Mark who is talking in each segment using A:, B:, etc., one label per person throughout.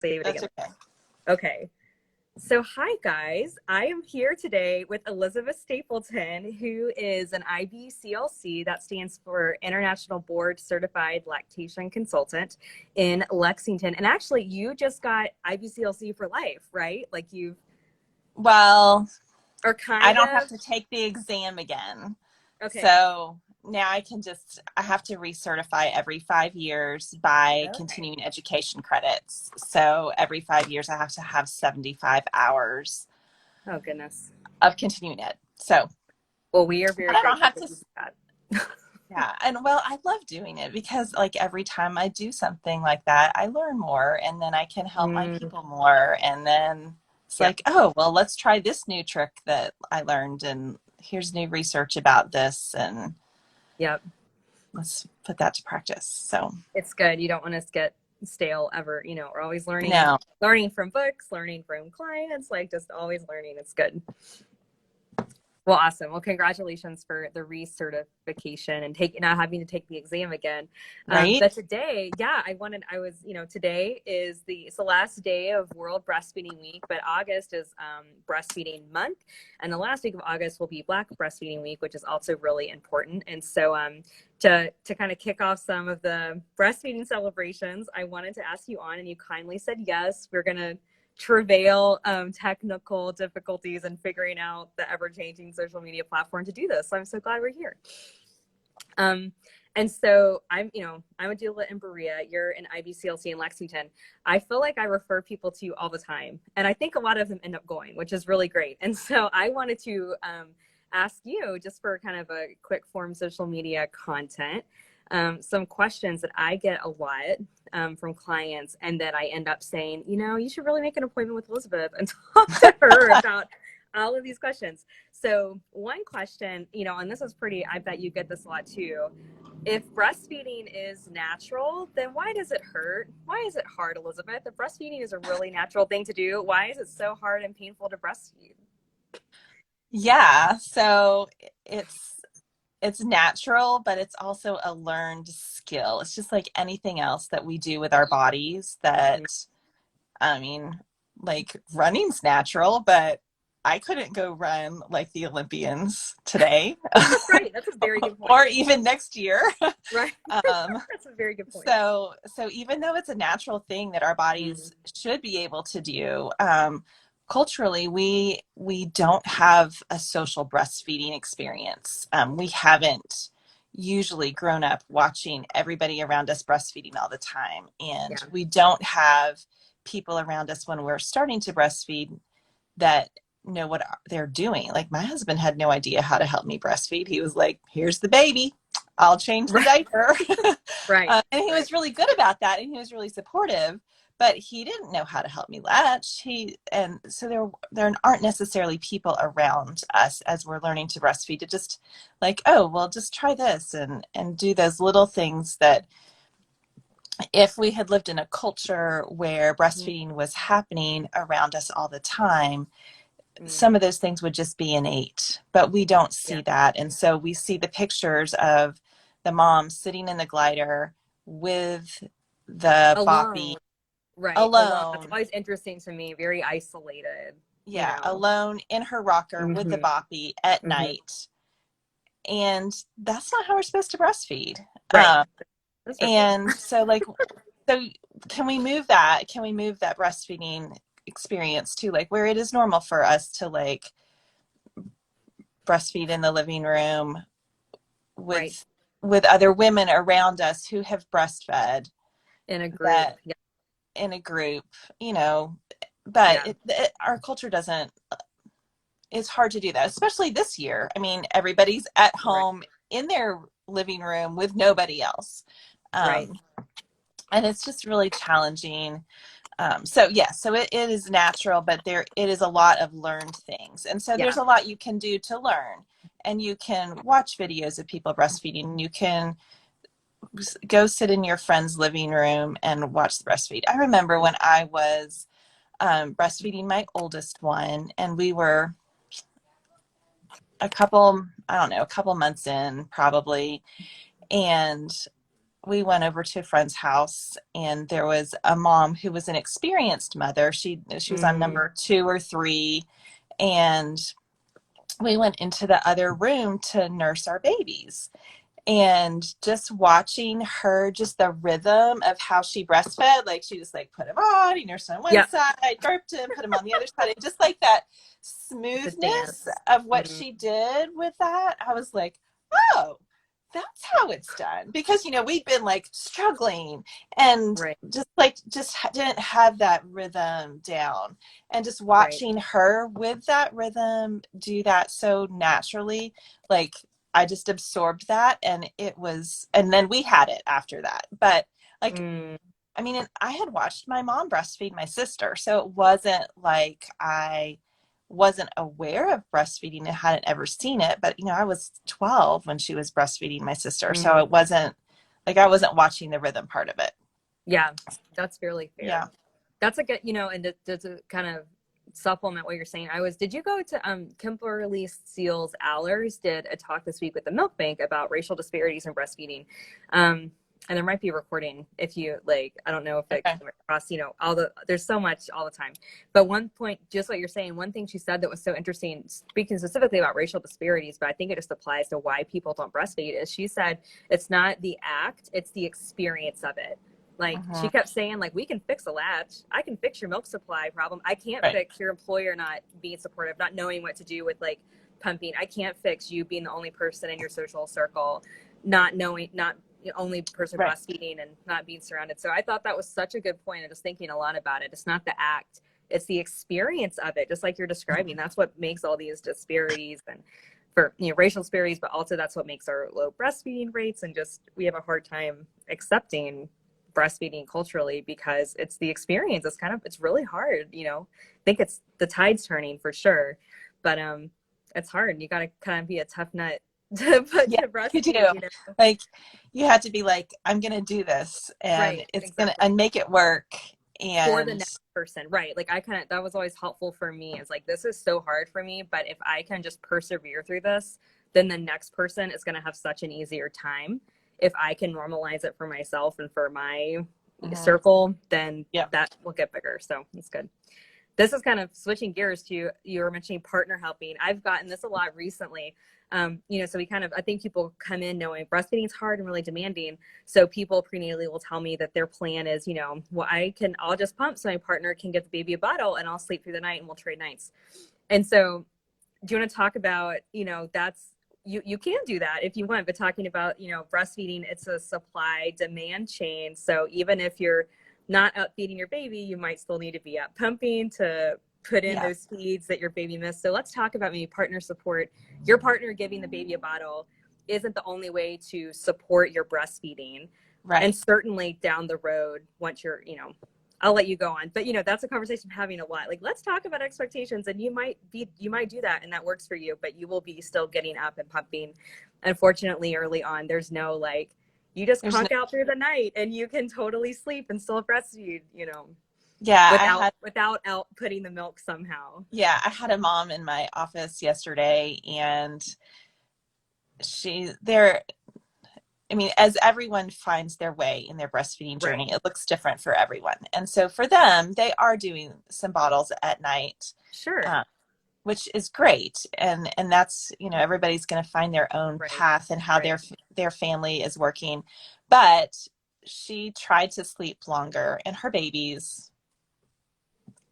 A: save it
B: That's
A: again.
B: okay.
A: Okay. So, hi guys. I am here today with Elizabeth Stapleton, who is an IBCLC, that stands for International Board Certified Lactation Consultant in Lexington. And actually, you just got IBCLC for life, right? Like you've,
B: Well,
A: or
B: I
A: kind
B: don't have
A: of.
B: to take the exam again.
A: Okay.
B: So now I have to recertify every 5 years by
A: Okay.
B: continuing education credits. So every 5 years, I have to have 75 hours
A: Oh, goodness.
B: of continuing ed. So,
A: Well, we are
B: but
A: very
B: I don't
A: grateful
B: have
A: for
B: to,
A: you for that.
B: yeah. And well, I love doing it because like every time I do something like that, I learn more and then I can help my
A: Mm,
B: people more. And then it's
A: yep.
B: like, oh, well, let's try this new trick that I learned. And here's new research about this. And
A: Yep.
B: let's put that to practice. So,
A: It's good. You don't want to get stale ever. We're always
B: no.
A: learning from books, learning from clients, like just always learning. It's good. Well, awesome. Well, congratulations for the recertification and not having to take the exam again.
B: Right?
A: But today, yeah, today is it's the last day of World Breastfeeding Week, but August is breastfeeding month. And the last week of August will be Black Breastfeeding Week, which is also really important. And so, to kind of kick off some of the breastfeeding celebrations, I wanted to ask you on, and you kindly said yes. We're going to travail technical difficulties and figuring out the ever-changing social media platform to do this. So I'm so glad we're here. And so I'm a doula in Berea. You're in IBCLC in Lexington. I feel like I refer people to you all the time, and I think a lot of them end up going, which is really great. And so I wanted to ask you, just for kind of a quick form social media content, some questions that I get a lot from clients, and that I end up saying, you should really make an appointment with Elizabeth and talk to her about all of these questions. So one question, and this is I bet you get this a lot too. If breastfeeding is natural, then why does it hurt? Why is it hard, Elizabeth? If breastfeeding is a really natural thing to do, why is it so hard and painful to breastfeed?
B: Yeah. So it's natural, but it's also a learned skill. It's just like anything else that we do with our bodies that, I mean, like running's natural, but I couldn't go run like the Olympians today
A: That's right. That's a very good point.
B: or even next year.
A: Right.
B: Um,
A: That's a very good point.
B: so even though it's a natural thing that our
A: Mm,
B: bodies should be able to do, culturally, we don't have a social breastfeeding experience. We haven't usually grown up watching everybody around us breastfeeding all the time, and
A: yeah.
B: we don't have people around us when we're starting to breastfeed that know what they're doing. Like my husband had no idea how to help me breastfeed. He was like, "Here's the baby. I'll change the
A: Right.
B: diaper."
A: Right.
B: And he
A: Right.
B: was really good about that, and he was really supportive, but he didn't know how to help me latch. And so there aren't necessarily people around us as we're learning to breastfeed to just like, oh, well, just try this and do those little things that if we had lived in a culture where breastfeeding was happening around us all the time,
A: Mm,
B: some of those things would just be innate, but we don't
A: yeah.
B: see that. And so we see the pictures of the mom sitting in the glider with the boppy
A: Alone. Right. Alone. That's
B: alone.
A: always interesting to me. Very isolated, you
B: Yeah,
A: know.
B: alone in her rocker with the
A: Hmm.
B: boppy at
A: Hmm.
B: night. And that's not how we're supposed to breastfeed.
A: Right.
B: Um,
A: That's right.
B: and so, like, so can we move that? Can we move that breastfeeding experience to like where it is normal for us to like breastfeed in the living room
A: Right.
B: with other women around us who have breastfed
A: In a group.
B: that
A: Yeah.
B: in a group, you know, but
A: Yeah.
B: our culture doesn't, it's hard to do that, especially this year. I mean, everybody's at
A: Right.
B: home in their living room with nobody else.
A: Right.
B: Um, and it's just really challenging. So yeah, so it is natural, but it is a lot of learned things. And so there's
A: Yeah.
B: a lot you can do to learn. And you can watch videos of people breastfeeding. You can go sit in your friend's living room and watch the breastfeed. I remember when I was breastfeeding my oldest one, and we were a couple months in probably, and we went over to a friend's house, and there was a mom who was an experienced mother. She was on
A: Mm,
B: number 2 or 3, and we went into the other room to nurse our babies. And just watching her, just the rhythm of how she breastfed, like she just like put him on, he nursed on one
A: yeah,
B: side, burped him, put him on the other side, and just like that
A: the
B: smoothness
A: dance.
B: of what
A: Mm,
B: she did with that, I was like, oh, that's how it's done. Because we'd been like struggling and
A: right,
B: just didn't have that rhythm down, and just
A: right.
B: watching her with that rhythm do that so naturally, like I just absorbed that, and and then we had it after that. But like,
A: Mm,
B: I mean, I had watched my mom breastfeed my sister, so it wasn't like I wasn't aware of breastfeeding and hadn't ever seen it. But I was 12 when she was breastfeeding my sister, so
A: mm.
B: it wasn't like I wasn't watching the rhythm part of it.
A: Yeah, that's fairly fair.
B: Yeah.
A: That's a good, and to kind of supplement what you're saying, did you go to Kimberly Seals Allers did a talk this week with the Milk Bank about racial disparities in breastfeeding. And there might be a recording if you like, I don't know if it
B: Okay.
A: came across, there's so much all the time. But one point, just what you're saying, one thing she said that was so interesting, speaking specifically about racial disparities, but I think it just applies to why people don't breastfeed, is she said it's not the act, it's the experience of it. Like she
B: Mhm.
A: kept saying, like, we can fix a latch. I can fix your milk supply problem. I can't
B: Right.
A: fix your employer not being supportive, not knowing what to do with like pumping. I can't fix you being the only person in your social circle, not the only person
B: Right.
A: breastfeeding and not being surrounded. So I thought that was such a good point. I was thinking a lot about it. It's not the act, it's the experience of it, just like you're describing. That's what makes all these disparities and for racial disparities, but also that's what makes our low breastfeeding rates, and just we have a hard time accepting breastfeeding culturally because it's the experience. It's really hard, I think it's the tide's turning for sure, but it's hard. You got to kind of be a tough nut to put
B: Yeah,
A: to
B: you do.
A: breastfeed,
B: Like, you have to be like, I'm gonna do this, and
A: right,
B: it's gonna
A: exactly,
B: and make it work.
A: for the
B: And
A: next person, right? Like I kind of, that was always helpful for me. It's like, this is so hard for me, but if I can just persevere through this, then the next person is going to have such an easier time. If I can normalize it for myself and for my
B: Mhm.
A: circle, then
B: Yeah.
A: that will get bigger. So it's good. This is kind of switching gears to, you were mentioning partner helping. I've gotten this a lot recently. So we kind of, I think people come in knowing breastfeeding is hard and really demanding. So people prenatally will tell me that their plan is, well, I'll just pump so my partner can get the baby a bottle and I'll sleep through the night and we'll trade nights. And so do you want to talk about, that's, you can do that if you want, but talking about, breastfeeding, it's a supply demand chain. So even if you're not out feeding your baby, you might still need to be out pumping to put in
B: Yeah.
A: those feeds that your baby missed. So let's talk about maybe partner support. Your partner giving the baby a bottle isn't the only way to support your breastfeeding. And
B: Right.
A: certainly down the road, once you're, I'll let you go on, but that's a conversation I'm having a lot. Like, let's talk about expectations, and you might do that, and that works for you, but you will be still getting up and pumping. Unfortunately, early on, there's no like, you just
B: There's no.
A: conk out through the night and you can totally sleep and still breastfeed,
B: Yeah,
A: without outputting the milk somehow.
B: I had a mom in my office yesterday, and she there. I mean, as everyone finds their way in their breastfeeding
A: Right.
B: journey, it looks different for everyone. And so for them, they are doing some bottles at night,
A: Sure.
B: uh, which is great. And that's, everybody's going to find their own
A: Right.
B: path and how
A: Right.
B: their family is working. But she tried to sleep longer, and her baby's,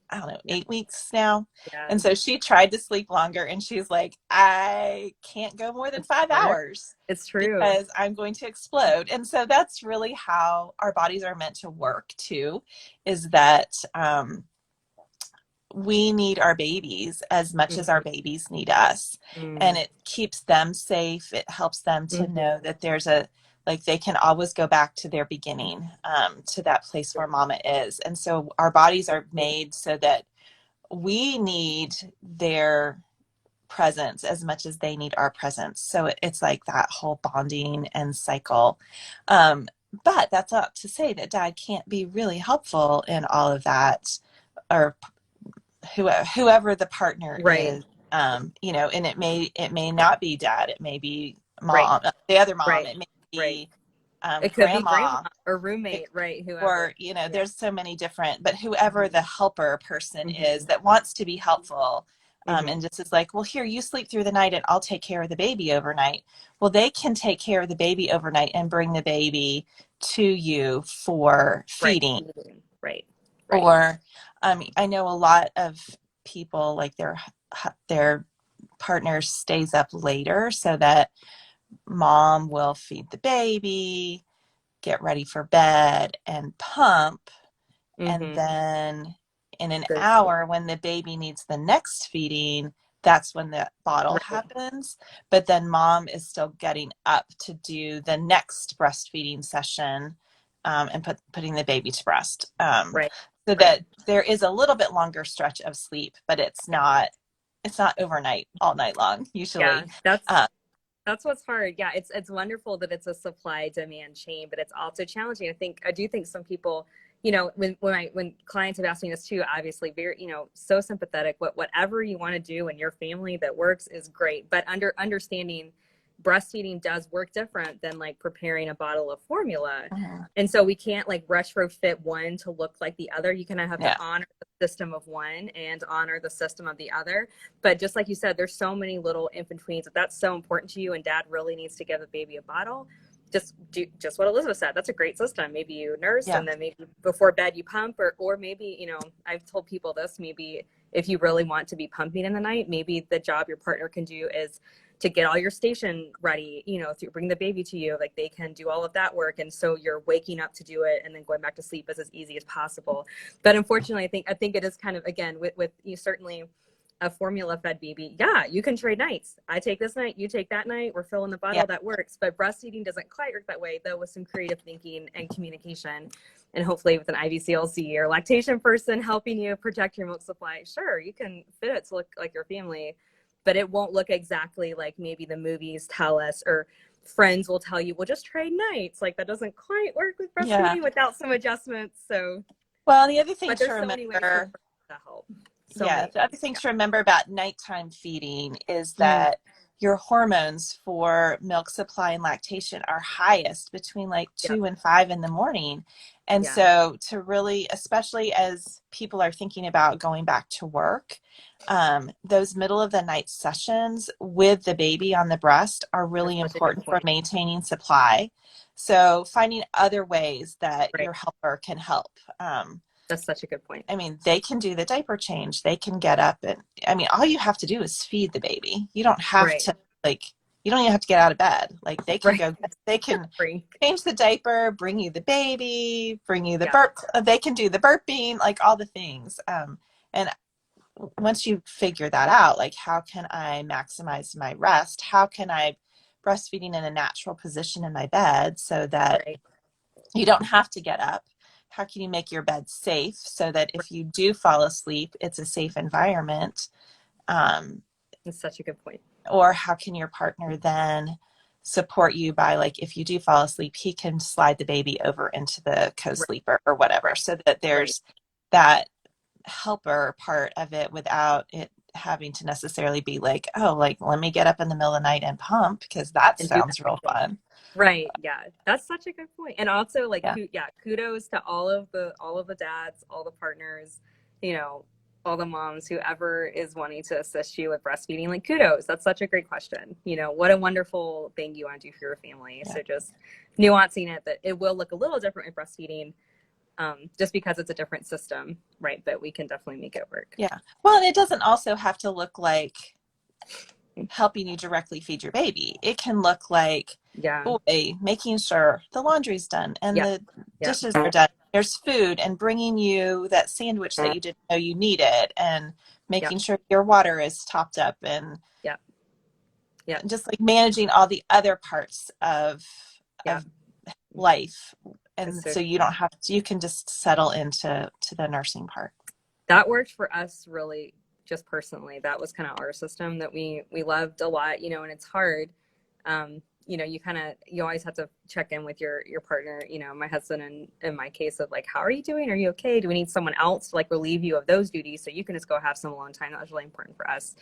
B: I don't know,
A: Yeah.
B: 8 weeks now.
A: Yeah.
B: And so she tried to sleep longer, and she's like, I can't go more than
A: It's
B: five
A: hard.
B: hours
A: It's true.
B: because I'm going to explode. And so that's really how our bodies are meant to work too, is that we need our babies as much as our
A: Mm-hmm.
B: babies need us. And it keeps them safe. It helps them to
A: Mm-hmm.
B: know that like they can always go back to their beginning, to that place where mama is. And so our bodies are made so that we need their presence as much as they need our presence. So it's like that whole bonding and cycle. Um, but that's not to say that dad can't be really helpful in all of that, or whoever the partner
A: Right.
B: is. And it may not be dad, it may be
A: Right.
B: mom, the other mom,
A: Right.
B: it may
A: Right.
B: be
A: It could be grandma
B: grandma,
A: or roommate, right?
B: or,
A: Whoever. Yeah.
B: there's so many different, but whoever the helper person is
A: Hmm.
B: that wants to be helpful,
A: Hmm.
B: and just is like, well, here, you sleep through the night and I'll take care of the baby overnight. Well, they can take care of the baby overnight and bring the baby to you for
A: Right.
B: feeding.
A: Right. Right.
B: Or I know a lot of people, like their partner stays up later so that mom will feed the baby, get ready for bed, and pump. And
A: Hmm.
B: then in an
A: Good.
B: hour, when the baby needs the next feeding, that's when the bottle
A: Right.
B: happens. But then mom is still getting up to do the next breastfeeding session, and putting the baby to breast.
A: Right.
B: So
A: Right.
B: that there is a little bit longer stretch of sleep, but it's not overnight, all night long,
A: Yeah.
B: usually.
A: That's
B: Uh,
A: That's what's hard. Yeah, it's wonderful that it's a supply demand chain, but it's also challenging. I do think some people, when clients have asked me this too, obviously very, so sympathetic. Whatever you want to do in your family that works is great, but understanding breastfeeding does work different than like preparing a bottle of formula.
B: mhm.
A: And so we can't like retrofit one to look like the other. You kind of have to
B: Yeah,
A: honor the system of one and honor the system of the other. But just like you said, there's so many little in-betweens. If that's so important to you and dad really needs to give a baby a bottle, just do just what Elizabeth said. That's a great system. Maybe you nurse
B: yeah,
A: and then maybe before bed you pump, or maybe, I've told people this, maybe if you really want to be pumping in the night, maybe the job your partner can do is to get all your station ready, to bring the baby to you, like they can do all of that work. And so you're waking up to do it and then going back to sleep is as easy as possible. But unfortunately, I think it is kind of, again, with you, certainly a formula fed baby, yeah, you can trade nights. I take this night, you take that night, we're filling the
B: yeah,
A: bottle, that works. But breastfeeding doesn't quite work that way, though, with some creative thinking and communication, and hopefully with an IBCLC or lactation person helping you protect your milk supply. Sure, you can fit it to look like your family, but it won't look exactly like maybe the movies tell us, or friends will tell you, well, just trade nights. Like that doesn't quite work with
B: yeah.
A: breastfeeding without some adjustments. So,
B: Well, the other thing
A: but
B: to
A: there's so many ways for
B: remember,
A: to help. So
B: yeah,
A: many
B: the other
A: ways.
B: thing
A: Yeah.
B: to remember about nighttime feeding is
A: Mm,
B: that your hormones for milk supply and lactation are highest between like
A: yep.
B: 2 and 5 in the morning. And
A: Yeah.
B: so, to really, especially as people are thinking about going back to work, those middle of the night sessions with the baby on the breast are
A: That's
B: really
A: such a good
B: important for
A: point.
B: maintaining supply. So, finding other ways that
A: Right.
B: your helper can help.
A: That's such a good point.
B: I mean, they can do the diaper change. They can get up and, I mean, all you have to do is feed the baby. You don't have
A: Right.
B: to, like, you don't even have to get out of bed. Like, they can
A: Right.
B: go, they can
A: Free.
B: change the diaper, bring you the baby, bring you the
A: Yeah.
B: burp. They can do the burping, like all the things. And once you figure that out, like, how can I maximize my rest? How can I breastfeeding in a natural position in my bed so that
A: Right.
B: you don't have to get up? How can you make your bed safe so that
A: Right.
B: if you do fall asleep, it's a safe environment? Um,
A: That's such a good point.
B: or how can your partner then support you by, like, if you do fall asleep, he can slide the baby over into the
A: Right.
B: co-sleeper or whatever,
A: Right.
B: so that
A: Right.
B: there's that helper part of it without it having to necessarily be like, oh, like, let me get up in the middle of the night and pump, because that
A: And do
B: sounds
A: that
B: real
A: thing.
B: fun.
A: Right. Yeah. That's such a good point. And also like,
B: Yeah.
A: yeah, kudos to all of the dads, all the partners, you know, all the moms, whoever is wanting to assist you with breastfeeding, like kudos. That's such a great question. What a wonderful thing you want to do for your family.
B: Yeah.
A: So just nuancing it, that it will look a little different with breastfeeding, just because it's a different system, right? But we can definitely make it work.
B: Yeah. Well, and it doesn't also have to look like helping you directly feed your baby. It can look like,
A: Yeah.
B: boy, making sure the laundry's done and
A: Yeah.
B: the
A: Yeah.
B: dishes are done. There's food, and bringing you that sandwich that you didn't know you needed, and
A: Yeah.
B: making sure your water is topped up, and
A: Yeah. Yeah.
B: just like managing all the other parts
A: Yeah.
B: of life.
A: It's
B: And
A: so
B: so you don't have to, you can just settle into the nursing part.
A: that worked for us really, just personally. That was kind of our system that we loved a lot, and it's hard. You always have to check in with your partner, my husband, and in my case, of like, how are you doing? Are you okay? Do we need someone else to like relieve you of those duties so you can just go have some alone time? That was really important for us.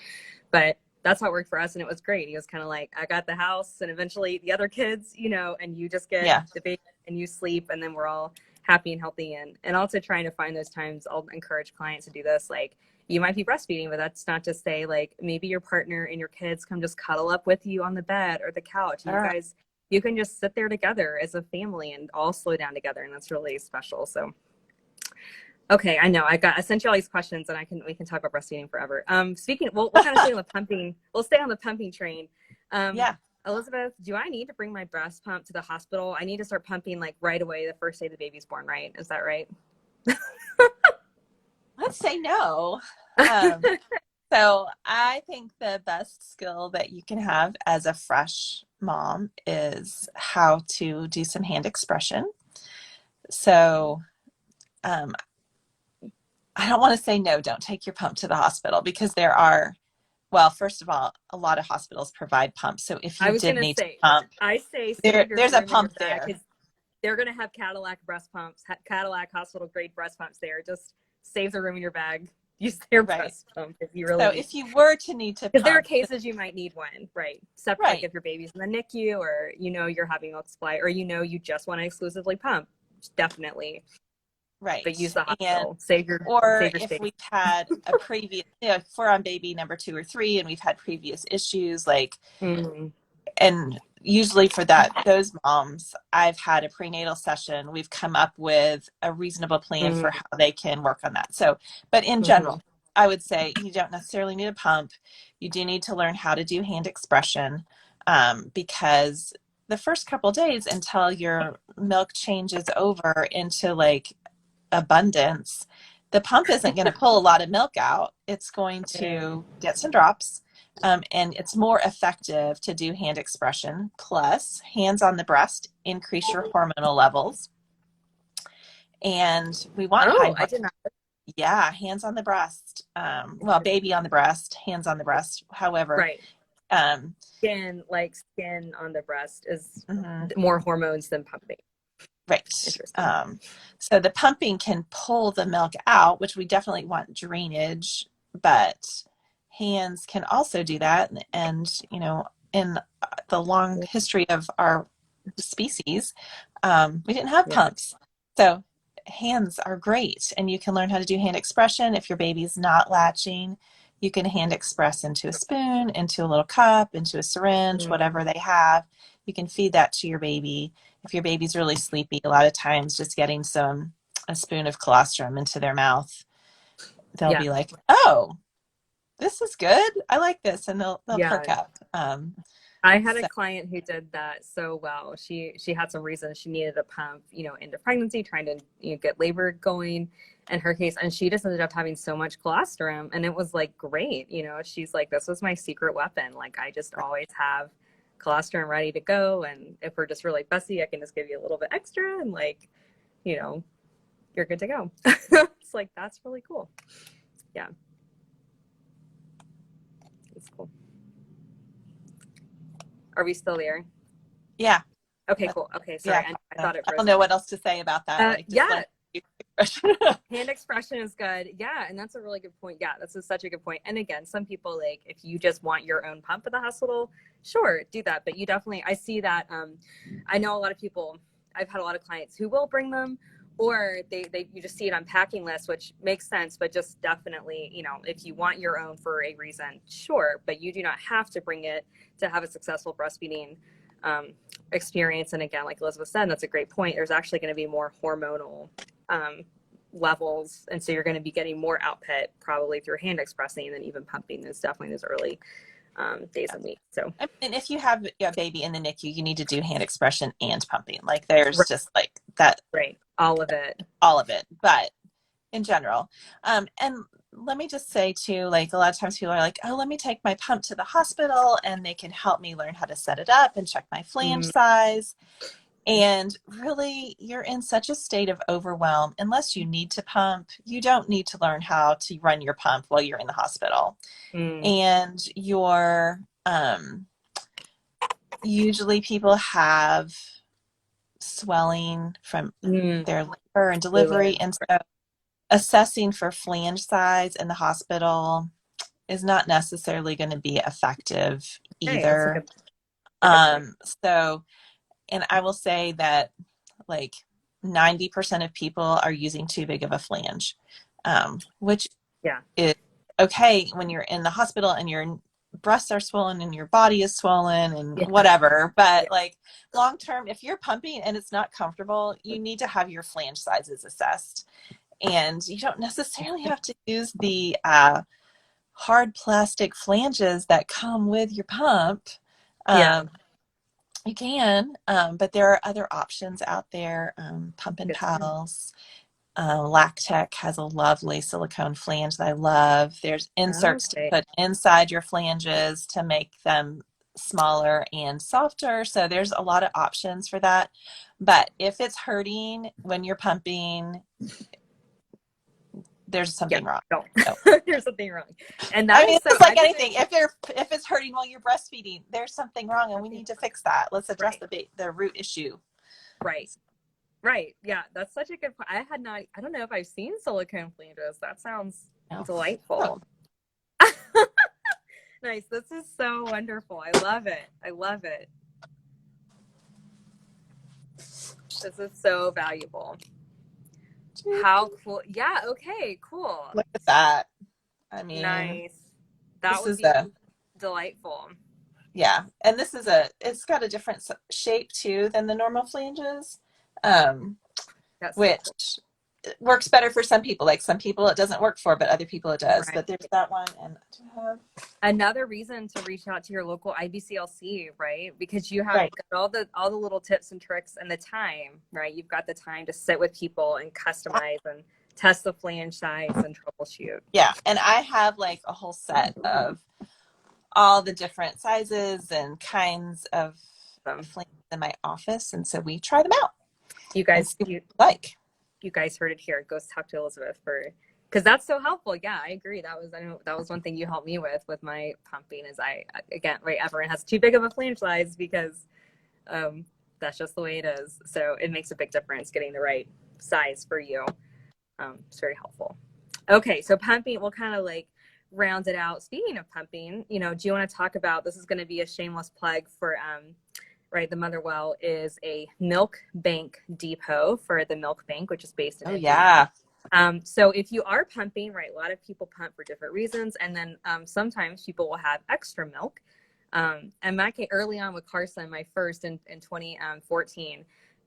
A: But that's how it worked for us. And it was great. He was kind of like, I got the house and eventually the other kids, you know, and you just get
B: Yeah.
A: the baby and you sleep and then we're all happy and healthy. And also trying to find those times, I'll encourage clients to do this. Like, you might be breastfeeding, but that's not to say like maybe your partner and your kids come just cuddle up with you on the bed or the couch. And you can just sit there together as a family and all slow down together. And that's really special. So, okay, I know I sent you all these questions and we can talk about breastfeeding forever. Speaking, we'll kind of stay on the pumping. We'll stay on the pumping train.
B: Yeah.
A: Elizabeth, do I need to bring my breast pump to the hospital? I need to start pumping like right away the first day the baby's born, right? Is that right?
B: Let's say no. So I think the best skill that you can have as a fresh mom is how to do some hand expression. So I don't want to say no, don't take your pump to the hospital, because well, first of all, a lot of hospitals provide pumps. So if you did need to pump,
A: I say save your
B: there's a
A: room in your
B: pump
A: bag,
B: there.
A: 'cause they're going to have Cadillac breast pumps, Cadillac hospital grade breast pumps there. Just save the room in your bag. Use their breast pump if you really
B: So
A: need.
B: if you were to need to pump.
A: Because there are cases you might need one, right? Separate,
B: Right.
A: like if your baby's in the NICU or you know you're having milk supply or you know you just want to exclusively pump, definitely.
B: Right.
A: But use the hospital.
B: And,
A: save your
B: if
A: space.
B: we've had a previous, if we're on baby number 2 or 3 and we've had previous issues, like, and usually for those moms, I've had a prenatal session. We've come up with a reasonable plan for how they can work on that. So, but in general, I would say you don't necessarily need a pump. You do need to learn how to do hand expression, because the first couple days until your milk changes over into like abundance, the pump isn't going to pull a lot of milk out. It's going to get some drops, and it's more effective to do hand expression. Plus, hands on the breast increase your hormonal levels, and we want
A: I did not.
B: Yeah, hands on the breast. Well, baby on the breast, hands on the breast. However,
A: right. Skin on the breast is more hormones than pumping.
B: Right. So the pumping can pull the milk out, which we definitely want drainage, but hands can also do that. And, you know, in the long history of our species, we didn't have pumps. So hands are great. And you can learn how to do hand expression. If your baby's not latching, you can hand express into a spoon, into a little cup, into a syringe, whatever they have. You can feed that to your baby. If your baby's really sleepy, a lot of times just getting a spoon of colostrum into their mouth, they'll be like, oh, this is good. I like this. And they'll perk up.
A: I had a client who did that so well. She had some reasons she needed a pump, you know, into pregnancy, trying to get labor going in her case. And she just ended up having so much colostrum and it was like, great. You know, she's like, this was my secret weapon. Like I just always have colostrum ready to go. And if we're just really fussy, I can just give you a little bit extra and like, you know, you're good to go. It's like, that's really cool. Yeah. It's cool. Are we still there?
B: Yeah.
A: Okay, cool. Okay, sorry.
B: Yeah.
A: I thought it was.
B: I don't know what else to say about that.
A: Hand expression is good. Yeah, and that's a really good point. Yeah, that's such a good point. And again, some people, like, if you just want your own pump at the hospital, sure, do that. But you definitely, I see that. I know a lot of people, I've had a lot of clients who will bring them, or you just see it on packing lists, which makes sense. But just definitely, you know, if you want your own for a reason, sure. But you do not have to bring it to have a successful breastfeeding experience. And again, like Elizabeth said, that's a great point. There's actually going to be more hormonal levels, and so you're going to be getting more output probably through hand expressing than even pumping. Is definitely those early days and weeks. So,
B: and if you have a baby in the NICU, you need to do hand expression and pumping. Like there's just like that.
A: Right. All of it.
B: But in general, and let me just say too, like a lot of times people are like, oh, let me take my pump to the hospital and they can help me learn how to set it up and check my flange size. And really, you're in such a state of overwhelm. Unless you need to pump, you don't need to learn how to run your pump while you're in the hospital. And your usually people have swelling from their labor and delivery. And so assessing for flange size in the hospital is not necessarily going to be effective
A: Hey, that's
B: either.
A: a good point.
B: So, and I will say that like 90% of people are using too big of a flange, which
A: Yeah.
B: is okay when you're in the hospital and your breasts are swollen and your body is swollen and
A: Yeah.
B: whatever.
A: Yeah.
B: But like long term, if you're pumping and it's not comfortable, you need to have your flange sizes assessed. And you don't necessarily have to use the hard plastic flanges that come with your pump.
A: Yeah.
B: Um, you can, but there are other options out there. Pump and
A: Good to know.
B: Pals. Lactech has a lovely silicone flange that I love. There's inserts to
A: Okay.
B: put inside your flanges to make them smaller and softer. So there's a lot of options for that. But if it's hurting when you're pumping, there's
A: Yeah.
B: something wrong.
A: No,
B: So,
A: there's something wrong. And
B: I
A: that
B: mean,
A: is
B: it's
A: so,
B: just like
A: I've been,
B: anything. If it's hurting while you're breastfeeding, there's something wrong, and we need to fix that. Let's address
A: right.
B: the root issue.
A: Right. Right. Yeah. That's such a good point. I don't know if I've seen silicone flanges. That sounds
B: No.
A: delightful. Nice. This is so wonderful. I love it. I love it. This is so valuable. How cool. Yeah. Okay. Cool.
B: Look at that. I mean,
A: Nice. That
B: this
A: would
B: is
A: be
B: a
A: delightful.
B: yeah, and this is it's got a different shape too than the normal flanges, um,
A: That's so cool.
B: which works better for some people. Like some people it doesn't work for, but other people it does.
A: Right.
B: But there's that one, and I have
A: Another reason to reach out to your local IBCLC, right? Because you have
B: right.
A: got all the little tips and tricks and the time, right? You've got the time to sit with people and customize and test the flange size and troubleshoot.
B: Yeah, and I have like a whole set of all the different sizes and kinds of
A: Um,
B: flanges in my office, and so we try them out
A: you
B: and
A: guys,
B: see what we like.
A: you guys heard it here. Go talk to Elizabeth for because that's so helpful. Yeah, I agree. I know that was one thing you helped me with my pumping is I again right everyone has too big of a flange size because that's just the way it is. So it makes a big difference getting the right size for you. It's very helpful. Okay, so pumping, we'll kind of like round it out. Speaking of pumping, do you want to talk about this is going to be a shameless plug for right, the Motherwell is a milk bank depot for the milk bank, which is based in
B: Oh
A: Indiana.
B: yeah,
A: So if you are pumping, right, a lot of people pump for different reasons, and then sometimes people will have extra milk. And back early on with Carson, my first in 2014,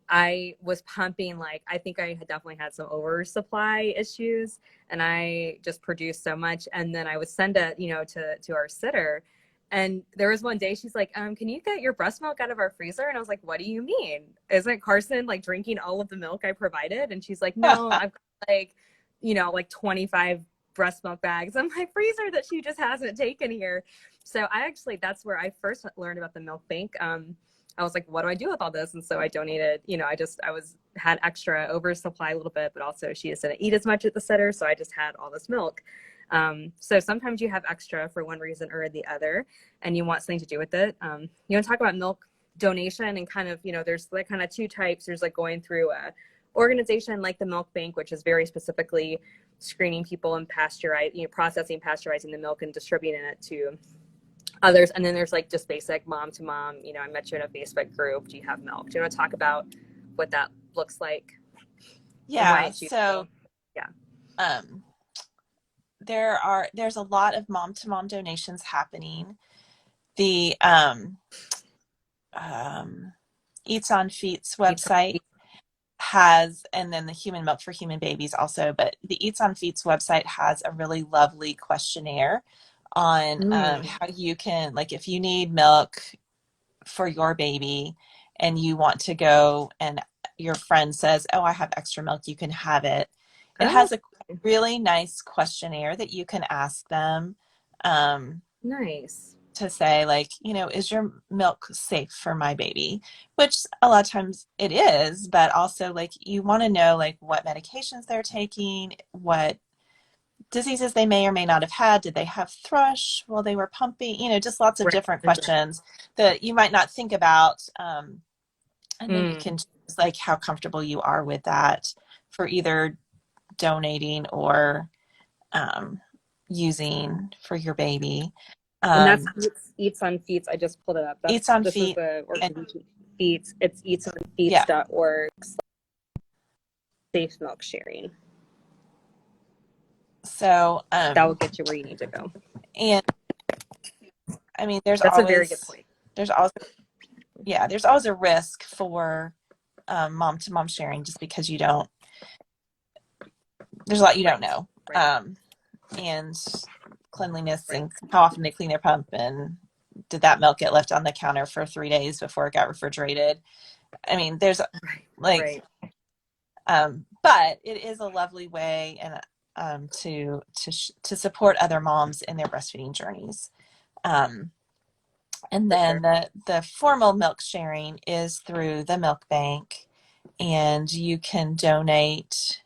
A: I was pumping like I think I had definitely had some oversupply issues, and I just produced so much. And then I would send it, to our sitter. And there was one day she's like, can you get your breast milk out of our freezer? And I was like, what do you mean? Isn't Carson like drinking all of the milk I provided? And she's like, no, I've got like, like 25 breast milk bags in my freezer that she just hasn't taken here. So that's where I first learned about the milk bank. I was like, what do I do with all this? And so I donated, had extra oversupply a little bit, but also she just didn't eat as much at the sitter. So I just had all this milk. So sometimes you have extra for one reason or the other, and you want something to do with it. You want to talk about milk donation and kind of, there's like kind of two types. There's like going through a organization like the Milk Bank, which is very specifically screening people and processing, pasteurizing the milk and distributing it to others. And then there's like just basic mom to mom, I met you in a Facebook group. Do you have milk? Do you want to talk about what that looks like and why
B: yeah.
A: it's useful?
B: So
A: Yeah.
B: um, there's a lot of mom to mom donations happening. The Eats on Feet's website has, and then the Human Milk for Human Babies also, but the Eats on Feet's website has a really lovely questionnaire on how you can, like, if you need milk for your baby and you want to go and your friend says, oh, I have extra milk, you can have it. It
A: Oh,
B: has a really nice questionnaire that you can ask them.
A: nice.
B: To say like, is your milk safe for my baby? Which a lot of times it is, but also like you want to know like what medications they're taking, what diseases they may or may not have had. Did they have thrush while they were pumping? Just lots of
A: Right.
B: different questions that you might not think about. And then you can choose like how comfortable you are with that for either donating or using for your baby.
A: And that's Eats on Feets. I just pulled it up.
B: Eats on
A: This is
B: Feet.
A: the organization. Feets. It's
B: Yeah.
A: eatsonfeets.org safe milk sharing.
B: So
A: that will get you where you need to go.
B: And I mean,
A: That's a very good point.
B: There's always a risk for mom to mom sharing, just because there's a lot you don't know.
A: Right.
B: And cleanliness and how often they clean their pump, and did that milk get left on the counter for 3 days before it got refrigerated? I mean, there's but it is a lovely way and to support other moms in their breastfeeding journeys. And then the formal milk sharing is through the milk bank, and you can donate.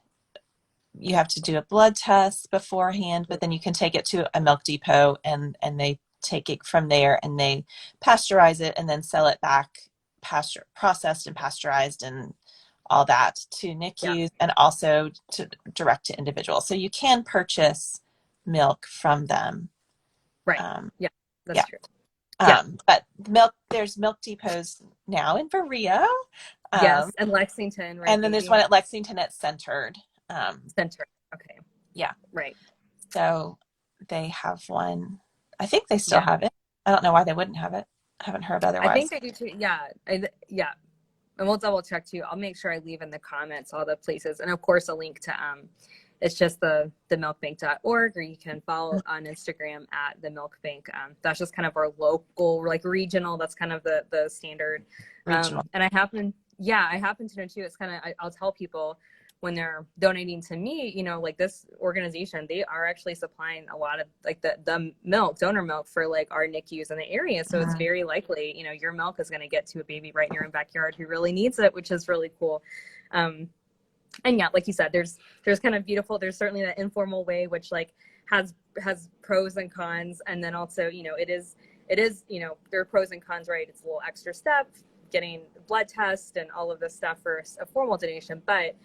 B: You have to do a blood test beforehand, but then you can take it to a milk depot, and they take it from there, and they pasteurize it and then sell it back processed and pasteurized and all that to NICUs, and also to direct to individuals. So you can purchase milk from them.
A: Right. That's true.
B: But there's milk depots now in Berea.
A: Yes, and Lexington, right?
B: And then there's one at Lexington at Centered.
A: Centered. Okay.
B: Yeah.
A: Right.
B: So they have one. I think they still have it. I don't know why they wouldn't have it. I haven't heard otherwise.
A: I think they do too. Yeah. Yeah. And we'll double check too. I'll make sure I leave in the comments all the places, and of course a link to it's just the milkbank.org, or you can follow on Instagram at the milk bank. That's just kind of our local, like regional. That's kind of the standard. And I happen to know too. It's kind of I'll tell people when they're donating to me, you know, like this organization, they are actually supplying a lot of like the milk, donor milk for like our NICUs in the area. So it's very likely, you know, your milk is going to get to a baby right in your own backyard who really needs it, which is really cool. And yeah, like you said, there's kind of beautiful, there's certainly that informal way, which like has pros and cons. And then also, you know, it is, you know, there are pros and cons, right? It's a little extra step, getting blood test and all of this stuff for a formal donation, but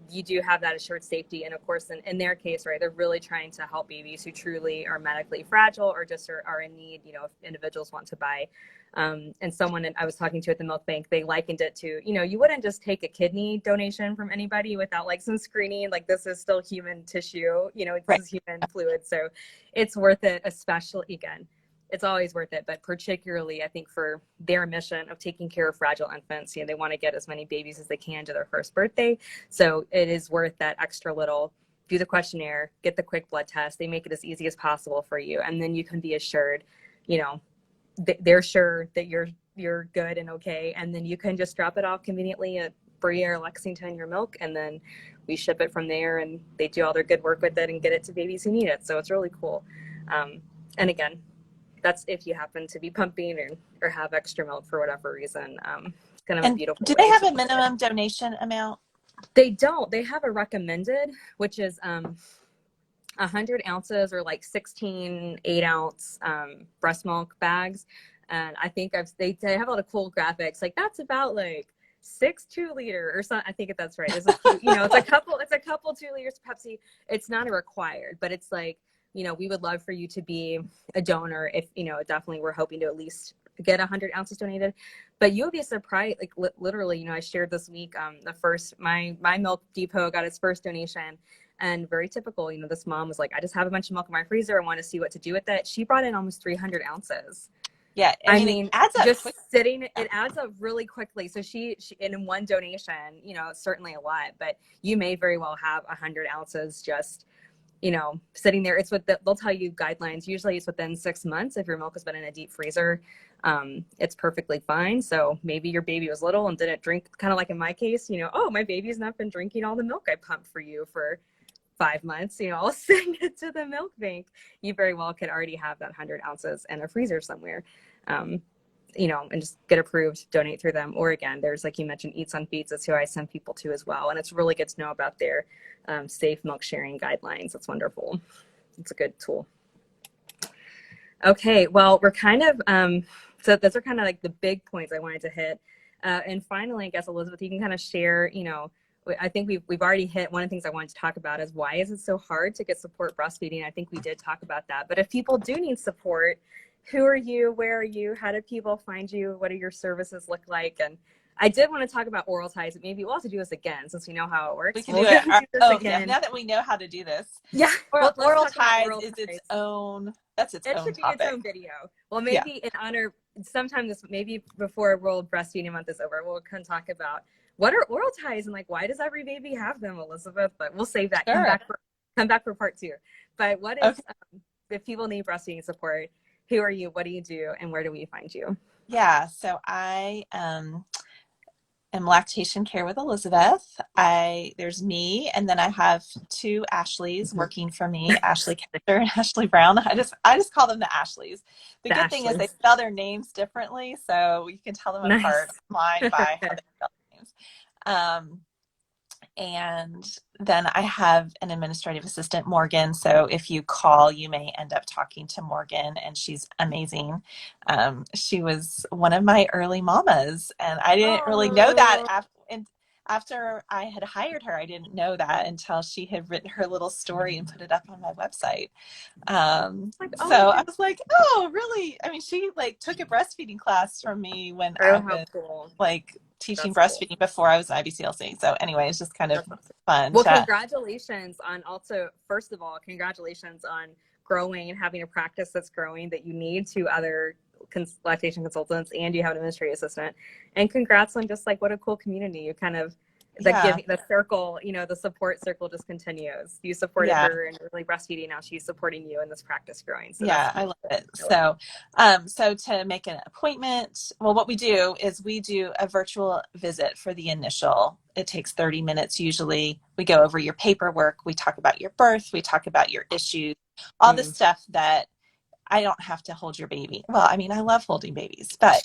A: you do have that assured safety. And of course, in their case, right, they're really trying to help babies who truly are medically fragile or just are in need, you know, if individuals want to buy. And someone I was talking to at the milk bank, they likened it to, you know, you wouldn't just take a kidney donation from anybody without like some screening. Like this is still human tissue, you know, this is human fluid. So it's worth it, especially, again, it's always worth it, but particularly I think for their mission of taking care of fragile infants, you know, they want to get as many babies as they can to their first birthday. So it is worth that extra little, do the questionnaire, get the quick blood test. They make it as easy as possible for you. And then you can be assured, you know, they're sure that you're good and okay. And then you can just drop it off conveniently at Berea or Lexington, your milk, and then we ship it from there, and they do all their good work with it and get it to babies who need it. So it's really cool. And again, that's if you happen to be pumping or have extra milk for whatever reason. It's kind of a beautiful.
B: Do they have a minimum donation amount?
A: They don't. They have a recommended, which is 100 ounces or like 16 8-ounce breast milk bags. And I think they have a lot of cool graphics. Like that's about like 6 2-liter or something. I think that's right. It's you know, it's a couple 2 liters of Pepsi. It's not a required, but it's like, you know, we would love for you to be a donor if, you know, definitely we're hoping to at get 100 ounces donated. But you'll be surprised, like literally, you know, I shared this week, my milk depot got its first donation, and very typical, you know, this mom was like, I just have a bunch of milk in my freezer. I want to see what to do with it. She brought in almost 300 ounces.
B: Yeah. I mean it adds up
A: just sitting, it adds up really quickly. So she in one donation, you know, certainly a lot, but you may very well have 100 ounces just, you know, sitting there. It's they'll tell you guidelines. Usually it's within 6 months. If your milk has been in a deep freezer, it's perfectly fine. So maybe your baby was little and didn't drink, kind of like in my case, you know, oh, my baby's not been drinking all the milk I pumped for you for 5 months, you know, I'll send it to the milk bank. You very well could already have that 100 ounces in a freezer somewhere, you know, and just get approved, donate through them. Or again, there's, like you mentioned, Eats on Feeds. That's who I send people to as well. And it's really good to know about their safe milk sharing guidelines. That's wonderful. It's a good tool. Okay, well, we're kind of, so those are kind of like the big points I wanted to hit. And finally, I guess, Elizabeth, you can kind of share, you know, I think we've already hit one of the things I wanted to talk about is why is it so hard to get support breastfeeding? I think we did talk about that. But if people do need support, who are you? Where are you? How do people find you? What do your services look like? And I did want to talk about oral ties. Maybe we'll have to do this again since we know how it works.
B: We can
A: We'll
B: do it.
A: do this
B: Yeah.
A: again.
B: Now that we know how to do this,
A: Yeah.
B: oral,
A: Let's
B: oral
A: talk about
B: ties
A: oral
B: is
A: ties.
B: its own. That's its
A: It
B: own
A: should be its
B: topic.
A: own video. Well, maybe in honor, sometime this, maybe before World Breastfeeding Month is over, we'll come talk about what are oral ties and like why does every baby have them, Elizabeth? But we'll save that.
B: Sure.
A: Come back for part 2. But what is
B: Okay.
A: if people need breastfeeding support? Who are you? What do you do? And where do we find you?
B: Yeah. So I am Lactation Care with Elizabeth. There's me, and then I have 2 Ashleys working for me, Ashley Kester and Ashley Brown. I just call them the Ashleys. The good thing is they spell their names differently, so you can tell them apart. Mine by how they spell their names. And then I have an administrative assistant, Morgan. So if you call, you may end up talking to Morgan, and she's amazing. She was one of my early mamas, and I didn't really know that after I had hired her. I didn't know that until she had written her little story and put it up on my website. So I was like, oh, really? I mean, she like took a breastfeeding class from me when I was like teaching breastfeeding before I was IBCLC. So anyway, it's just kind of fun.
A: Well, congratulations on also, first of all, congratulations on growing and having a practice that's growing that you need to other lactation consultants, and you have an administrative assistant. And congrats on just like what a cool community. You kind of the circle, you know, the support circle just continues. You supported her and really breastfeeding, now she's supporting you in this practice growing. So
B: I love it. So to make an appointment, well, what we do is we do a virtual visit for the initial. It takes 30 minutes usually. We go over your paperwork, we talk about your birth, we talk about your issues, all the stuff that I don't have to hold your baby. Well, I mean, I love holding babies, but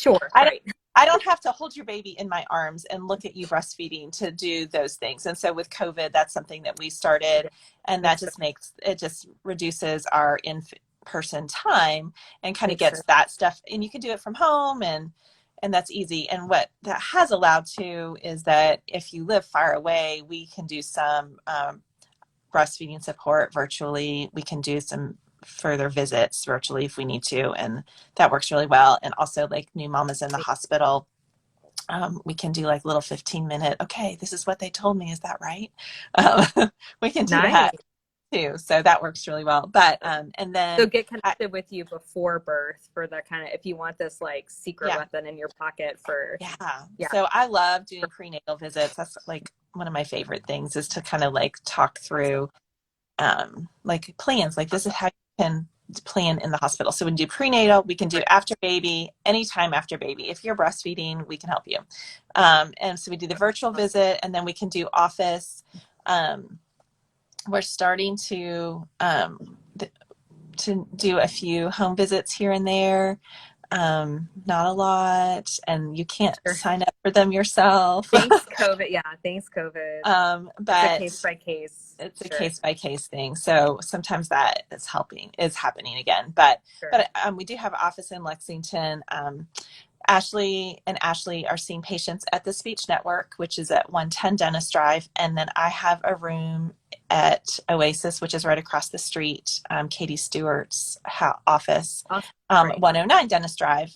B: I don't have to hold your baby in my arms and look at you breastfeeding to do those things. And so with COVID, that's something that we started, and that just reduces our in-person time and kind of gets that stuff. And you can do it from home, and that's easy. And what that has allowed to is that if you live far away, we can do some breastfeeding support virtually. We can do some further visits virtually if we need to, and that works really well. And also like new mamas in the hospital, we can do like little 15-minute, okay, this is what they told me, is that right? We can do that too, so that works really well. But and then
A: so get connected with you before birth for the kind of, if you want this like secret weapon in your pocket for
B: so I love doing prenatal visits. That's like one of my favorite things, is to kind of like talk through like plans, like this is how you can plan in the hospital. So we can do prenatal, we can do after baby, anytime after baby. If you're breastfeeding, we can help you. And so we do the virtual visit, and then we can do office. We're starting to do a few home visits here and there. Not a lot, and you can't sign up for them yourself.
A: Thanks COVID. Thanks COVID.
B: But
A: it's
B: a case by case thing. So sometimes that is happening again. But we do have an office in Lexington. Ashley and Ashley are seeing patients at the Speech Network, which is at 110 Dentist Drive. And then I have a room at Oasis, which is right across the street, Katie Stewart's office, 109 Dentist Drive.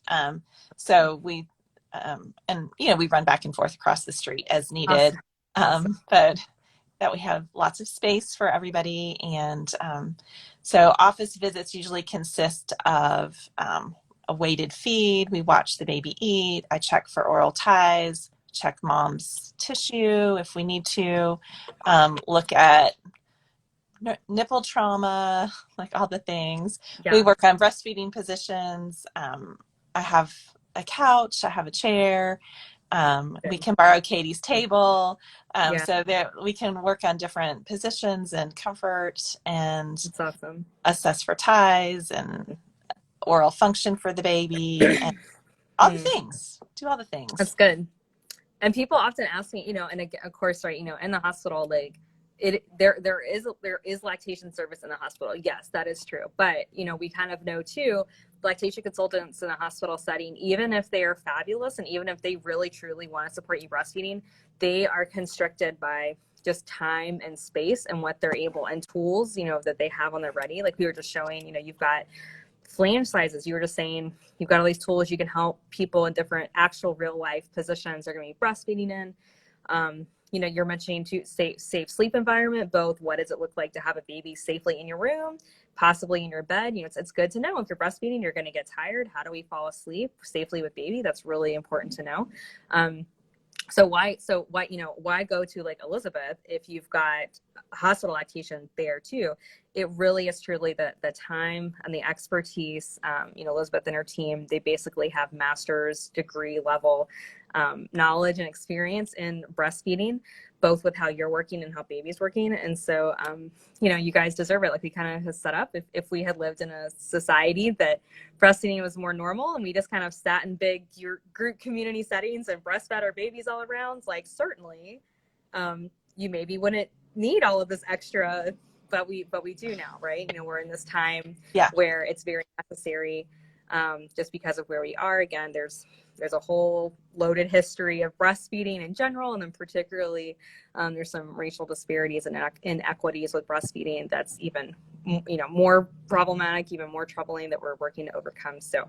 B: So we, and you know, we run back and forth across the street as needed. But that we have lots of space for everybody. And so office visits usually consist of a weighted feed. We watch the baby eat. I check for oral ties, check mom's tissue if we need to, look at nipple trauma, like all the things. We work on breastfeeding positions. I have a couch, I have a chair. We can borrow Katie's table. So that we can work on different positions and comfort, and assess for ties and oral function for the baby, and all the things. Do all the things.
A: That's good. And people often ask me, you know, and of course, right, you know, in the hospital, like there is lactation service in the hospital. Yes, that is true. But, you know, we kind of know too, lactation consultants in a hospital setting, even if they are fabulous and even if they really truly want to support you breastfeeding, they are constricted by just time and space and what they're able, and tools, you know, that they have on their ready. Like we were just showing, you know, you've got flange sizes. You were just saying you've got all these tools you can help people in different actual real life positions they're going to be breastfeeding in. You know, you're mentioning to safe sleep environment, both what does it look like to have a baby safely in your room, possibly in your bed. You know, it's good to know if you're breastfeeding, you're going to get tired. How do we fall asleep safely with baby? That's really important to know. So why, you know, why go to like Elizabeth if you've got hospital lactation there too? It really is truly the time and the expertise. You know, Elizabeth and her team, they basically have master's degree level knowledge and experience in breastfeeding, both with how you're working and how baby's working. And so, you know, you guys deserve it. Like we kind of have set up, if we had lived in a society that breastfeeding was more normal and we just kind of sat in big group community settings and breastfed our babies all around, like certainly you maybe wouldn't need all of this extra, but we do now, right? You know, we're in this time where it's very necessary, just because of where we are. Again, there's a whole loaded history of breastfeeding in general, and then particularly there's some racial disparities and inequities with breastfeeding that's even, you know, more problematic, even more troubling, that we're working to overcome. So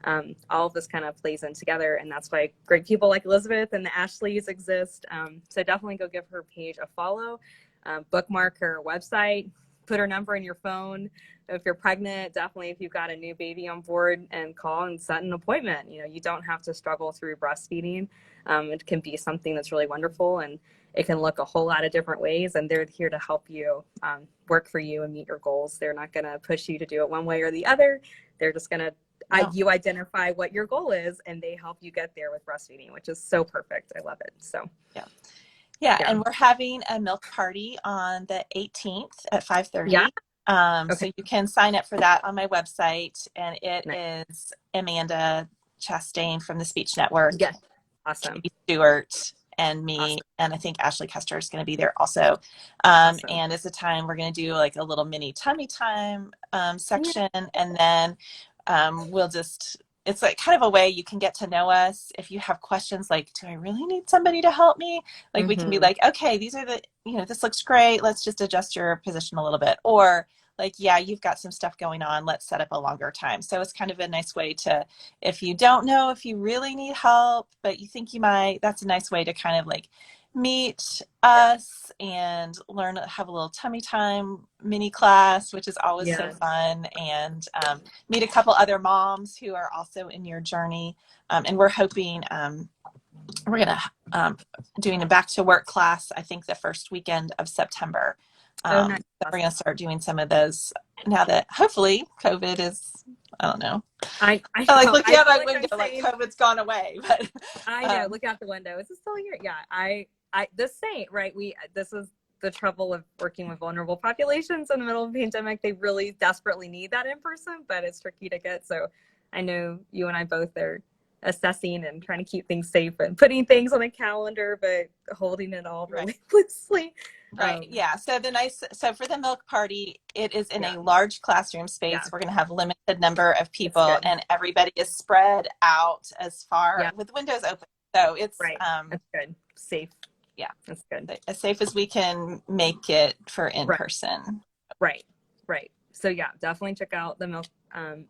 A: all of this kind of plays in together, and that's why great people like Elizabeth and the Ashleys exist. So definitely go give her page a follow, bookmark her website, put her number in your phone. If you're pregnant, definitely if you've got a new baby on board, and call and set an appointment. You know, you don't have to struggle through breastfeeding. It can be something that's really wonderful, and it can look a whole lot of different ways, and they're here to help you work for you and meet your goals. They're not going to push you to do it one way or the other. They're just going to, you identify what your goal is, and they help you get there with breastfeeding, which is so perfect. I love it. So
B: yeah. And we're having a milk party on the 18th at 5:30.
A: Yeah.
B: So you can sign up for that on my website, and it
A: Nice.
B: is Amanda Chastain from the Speech Network.
A: Yeah. Awesome.
B: Katie Stewart and me. Awesome. And I think Ashley Custer is going to be there also.
A: Awesome.
B: And it's a time we're going to do like a little mini tummy time section. Yeah. And then we'll just, it's like kind of a way you can get to know us. If you have questions like, do I really need somebody to help me? Like we can be like, okay, these are the, you know, this looks great. Let's just adjust your position a little bit. Or like, yeah, you've got some stuff going on. Let's set up a longer time. So it's kind of a nice way to, if you don't know if you really need help, but you think you might, that's a nice way to kind of like meet us and learn, have a little tummy time mini class, which is always so fun, and meet a couple other moms who are also in your journey. And we're hoping we're going to doing a back to work class, I think the first weekend of September.
A: Nice.
B: We're going to start doing some of those now that hopefully COVID is, I don't know.
A: I
B: like looking out my window, like COVID's gone away, but
A: I know, look out the window. Is it still here? Yeah. The same, right? This is the trouble of working with vulnerable populations in the middle of a pandemic. They really desperately need that in person, but it's tricky to get. So I know you and I both are assessing and trying to keep things safe and putting things on the calendar, but holding it all really loosely.
B: Right. Yeah. So so for the milk party, it is in a large classroom space. Yeah. We're going to have limited number of people, and everybody is spread out as far with windows open. So it's
A: that's good. Safe.
B: Yeah,
A: that's good.
B: As safe as we can make it for in person.
A: Right. So yeah, definitely check out the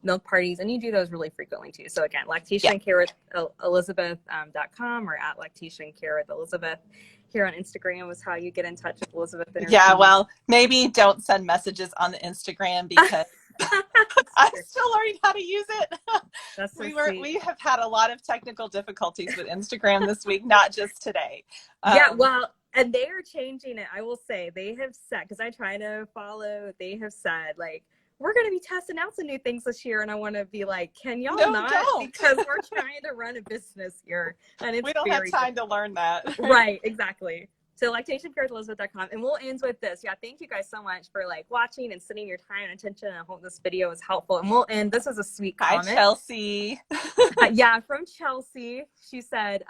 A: milk parties, and you do those really frequently too. So again, lactationcarewithelizabeth.com or at lactationcarewithelizabeth. Here on Instagram was how you get in touch with Elizabeth.
B: Yeah, well, maybe don't send messages on the Instagram because I'm still learning how to use it.
A: That's so
B: we have had a lot of technical difficulties with Instagram this week, not just today.
A: And they are changing it. I will say they have said, because I try to follow, they have said like, we're going to be testing out some new things this year. And I want to be like, can y'all not? Don't. Because we're trying to run a business here. And it's
B: we don't have time to learn that.
A: Right. Exactly. So lactationcareselizabeth.com, and we'll end with this. Yeah, thank you guys so much for like watching and sending your time and attention. I hope this video was helpful. And we'll end. This is a sweet
B: Hi,
A: comment.
B: Chelsea.
A: Yeah, from Chelsea. She said,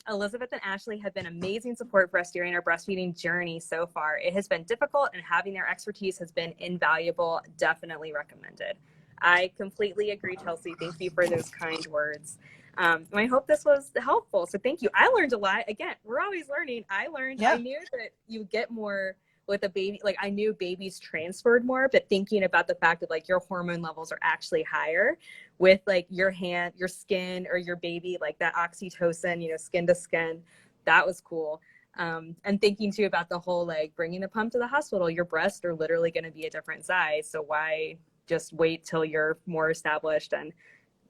A: Elizabeth and Ashley have been amazing support for us during our breastfeeding journey so far. It has been difficult, and having their expertise has been invaluable. Definitely recommended. I completely agree, Chelsea. Thank you for those kind words. And I hope this was helpful. So thank you. I learned a lot. Again, we're always learning. I knew that you get more with a baby. Like I knew babies transferred more, but thinking about the fact that like your hormone levels are actually higher with like your hand, your skin, or your baby, like that oxytocin, you know, skin to skin, that was cool. And thinking too about the whole, like bringing the pump to the hospital, your breasts are literally going to be a different size. So why just wait till you're more established and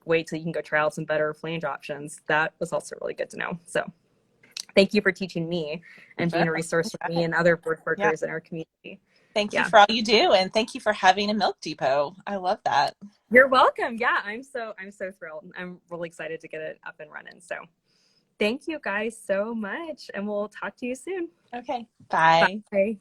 A: wait till you can go try out some better flange options? That was also really good to know. So thank you for teaching me and being a resource for me and other birth workers in our community.
B: Thank you for all you do, and thank you for having a milk depot. I love that.
A: You're welcome. Yeah, I'm so thrilled. I'm really excited to get it up and running. So thank you guys so much, and we'll talk to you soon.
B: Okay. Bye.
A: Bye.